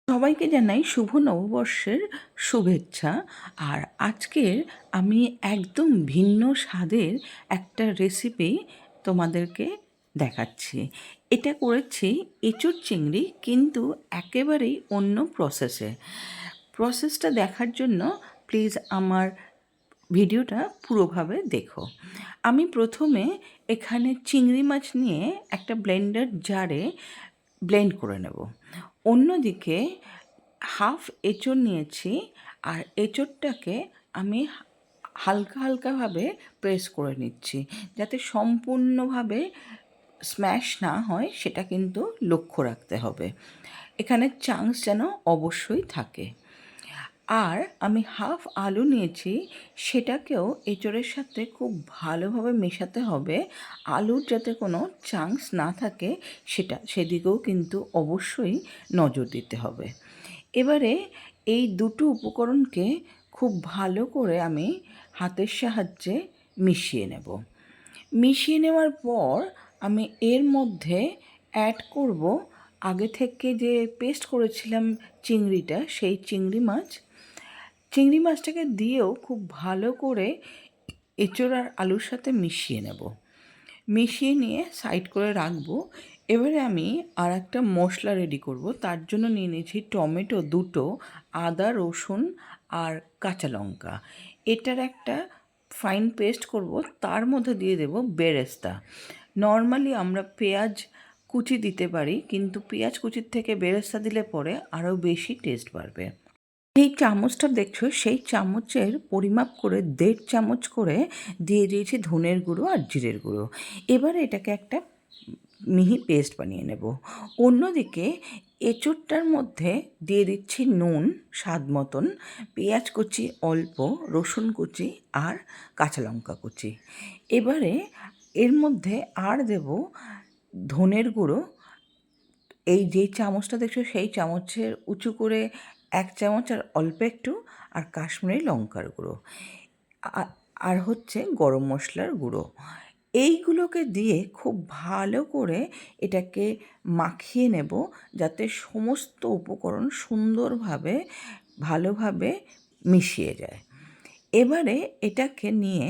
সবাইকে জানাই শুভ নববর্ষের শুভেচ্ছা। আর আজকের আমি একদম ভিন্ন স্বাদের একটা রেসিপি তোমাদেরকে দেখাচ্ছি। এটা করেছি এঁচোড় চিংড়ি, কিন্তু একেবারেই অন্য প্রসেসটা দেখার জন্য প্লিজ আমার ভিডিওটা পুরোভাবে দেখো। আমি প্রথমে এখানে চিংড়ি মাছ নিয়ে একটা ব্লেন্ডার জারে ব্লেন্ড করে নেব। অন্যদিকে হাফ এঁচোড় নিয়েছি, আর এঁচোড়টাকে আমি হালকা হালকাভাবে প্রেস করে নিচ্ছি, যাতে সম্পূর্ণভাবে স্ম্যাশ না হয় সেটা কিন্তু লক্ষ্য রাখতে হবে। এখানে চান্স যেন অবশ্যই থাকে। আর আমি হাফ আলু নিয়েছি, সেটাকেও এঁচোড়ের সাথে খুব ভালোভাবে মেশাতে হবে। আলুর যাতে কোনো চান্স না থাকে সেদিকেও কিন্তু অবশ্যই নজর দিতে হবে। এবারে এই দুটো উপকরণকে খুব ভালো করে আমি হাতের সাহায্যে মিশিয়ে নেব। মিশিয়ে নেওয়ার পর আমি এর মধ্যে অ্যাড করব আগে থেকে যে পেস্ট করেছিলাম চিংড়িটা, সেই চিংড়ি মাছটাকে দিয়েও খুব ভালো করে এঁচোড় আর আলুর সাথে মিশিয়ে নেব। মিশিয়ে নিয়ে সাইড করে রাখবো। এবারে আমি আর একটা মশলা রেডি করব। তার জন্য নিয়ে নিয়েছি টমেটো দুটো, আদা রসুন আর কাঁচা লঙ্কা। এটার একটা ফাইন পেস্ট করব। তার মধ্যে দিয়ে দেব বেরেস্তা। নর্মালি আমরা পেঁয়াজ কুচি দিতে পারি, কিন্তু পেঁয়াজ কুচির থেকে বেরেস্তা দিলে পরে আরও বেশি টেস্ট বাড়বে। এই চামচটা দেখছো, সেই চামচের পরিমাপ করে 1.5 চামচ করে দিয়ে দিয়েছি ধনের গুঁড়ো আর জিরের গুঁড়ো। এবারে এটাকে একটা মিহি পেস্ট বানিয়ে নেব। অন্যদিকে এঁচোড়টার মধ্যে দিয়ে দিচ্ছি নুন স্বাদ মতন, পেঁয়াজ কুচি অল্প, রসুন কুচি আর কাঁচা লঙ্কা কুচি। এবারে এর মধ্যে আর দেব ধনের গুঁড়ো। এই যে চামচটা দেখছো, সেই চামচের উঁচু করে 1 চামচ আর অল্প একটু, আর কাশ্মীরি লঙ্কার গুঁড়ো, আর হচ্ছে গরম মশলার গুঁড়ো। এইগুলোকে দিয়ে খুব ভালো করে এটাকে মাখিয়ে নেব, যাতে সমস্ত উপকরণ সুন্দরভাবে ভালোভাবে মিশিয়ে যায়। এবারে এটাকে নিয়ে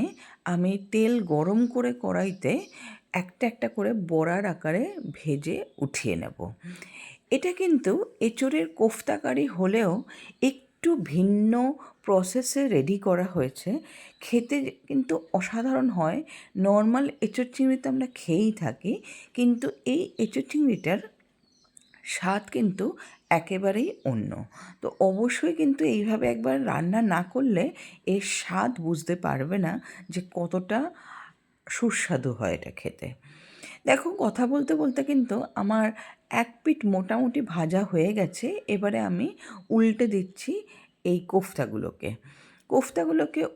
আমি তেল গরম করে কড়াইতে একটা একটা করে বড়ার আকারে ভেজে উঠিয়ে নেব। এটা কিন্তু এঁচোড়ের কোফতা কারি হলেও একটু ভিন্ন প্রসেসে রেডি করা হয়েছে। খেতে কিন্তু অসাধারণ হয়। নর্মাল এঁচোড় চিংড়ি তো আমরা খেয়েই থাকি, কিন্তু এই এঁচোড় চিংড়িটার স্বাদ কিন্তু একেবারেই অন্য। তো অবশ্যই কিন্তু এইভাবে একবার রান্না না করলে এর স্বাদ বুঝতে পারবে না যে কতটা সুস্বাদু হয় এটা খেতে। দেখো, কথা বলতে বলতে কিন্তু আমার এক পিঠ মোটামুটি ভাজা হয়ে গেছে। এবারে আমি উল্টে দিচ্ছি এই কোফতাগুলোকে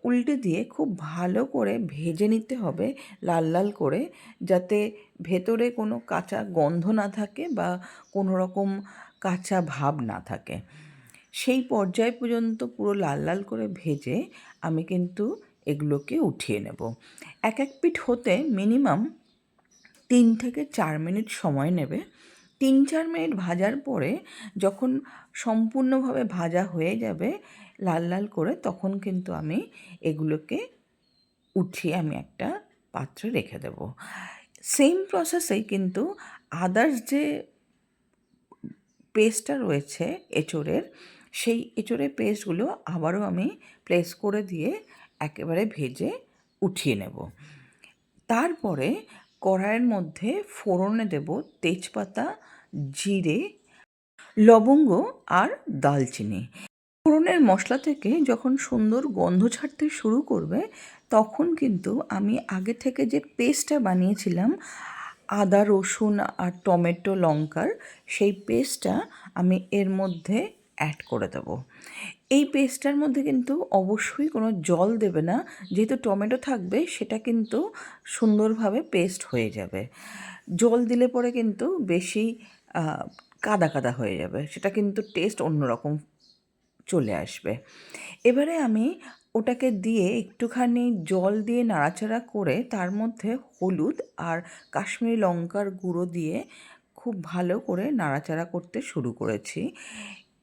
উল্টে দিয়ে খুব ভালো করে ভেজে নিতে হবে, লাল লাল করে, যাতে ভেতরে কোনো কাঁচা গন্ধ না থাকে বা কোনো রকম কাঁচা ভাব না থাকে। সেই পর্যায় পর্যন্ত পুরো লাল লাল করে ভেজে আমি কিন্তু এগুলোকে উঠিয়ে নেব। এক এক পিঠ হতে মিনিমাম 3 থেকে 4 মিনিট সময় নেবে। 3-4 মিনিট ভাজার পরে যখন সম্পূর্ণভাবে ভাজা হয়ে যাবে লাল লাল করে, তখন কিন্তু আমি এগুলোকে উঠিয়ে আমি একটা পাত্রে রেখে দেব। সেম প্রসেসেই কিন্তু আদার্স যে পেস্টটা রয়েছে এঁচোড়ের, সেই এঁচোড়ের পেস্টগুলো আবারও আমি প্লেস করে দিয়ে একেবারে ভেজে উঠিয়ে নেব। তারপরে কড়াইয়ের মধ্যে ফোড়নে দেব তেজপাতা, জিরে, লবঙ্গ আর দালচিনি। ফোড়নের মশলা থেকে যখন সুন্দর গন্ধ ছাড়তে শুরু করবে, তখন কিন্তু আমি আগে থেকে যে পেস্টটা বানিয়েছিলাম আদা রসুন আর টমেটো লঙ্কার, সেই পেস্টটা আমি এর মধ্যে অ্যাড করে দেবো। এই পেস্টটার মধ্যে কিন্তু অবশ্যই কোনো জল দেবে না, যেহেতু টমেটো থাকবে সেটা কিন্তু সুন্দরভাবে পেস্ট হয়ে যাবে। জল দিলে পরে কিন্তু বেশি কাদা কাদা হয়ে যাবে, সেটা কিন্তু টেস্ট অন্যরকম চলে আসবে। এবারে আমি ওটাকে দিয়ে একটুখানি জল দিয়ে নাড়াচাড়া করে তার মধ্যে হলুদ আর কাশ্মীরি লঙ্কার গুঁড়ো দিয়ে খুব ভালো করে নাড়াচাড়া করতে শুরু করেছি।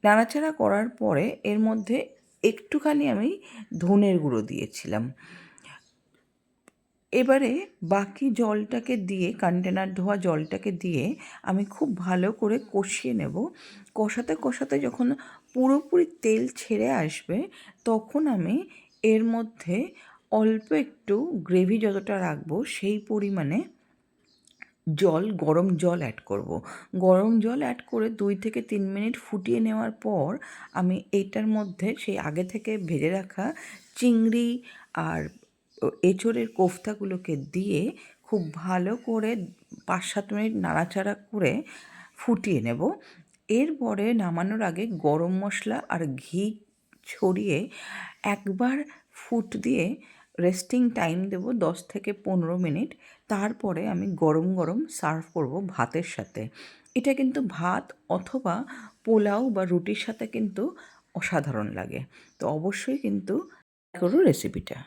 নাড়াচাড়া করার পরে এর মধ্যে একটুখানি আমি ধনের গুঁড়ো দিয়েছিলাম। এবারে বাকি জলটাকে দিয়ে, কন্টেনার ধোয়া জলটাকে দিয়ে আমি খুব ভালো করে কষিয়ে নেব। কষাতে কষাতে যখন পুরোপুরি তেল ছেড়ে আসবে, তখন আমি এর মধ্যে অল্প একটু গ্রেভি যতটা রাখবো সেই পরিমাণে গরম জল অ্যাড করব। গরম জল অ্যাড করে 2 থেকে 3 মিনিট ফুটিয়ে নেওয়ার পর আমি এইটার মধ্যে সেই আগে থেকে ভেজে রাখা চিংড়ি আর এঁচোড়ের কোফতাগুলোকে দিয়ে খুব ভালো করে 5-7 মিনিট নাড়াচাড়া করে ফুটিয়ে নেব। এরপরে নামানোর আগে গরম মশলা আর ঘি ছড়িয়ে একবার ফুট দিয়ে রেস্টিং টাইম দেব 10 থেকে 15 মিনিট। তারপরে আমি গরম গরম সার্ভ করব ভাতের সাথে। এটা কিন্তু ভাত অথবা পোলাও বা রুটির সাথে কিন্তু অসাধারণ লাগে। তো অবশ্যই কিন্তু করো রেসিপিটা।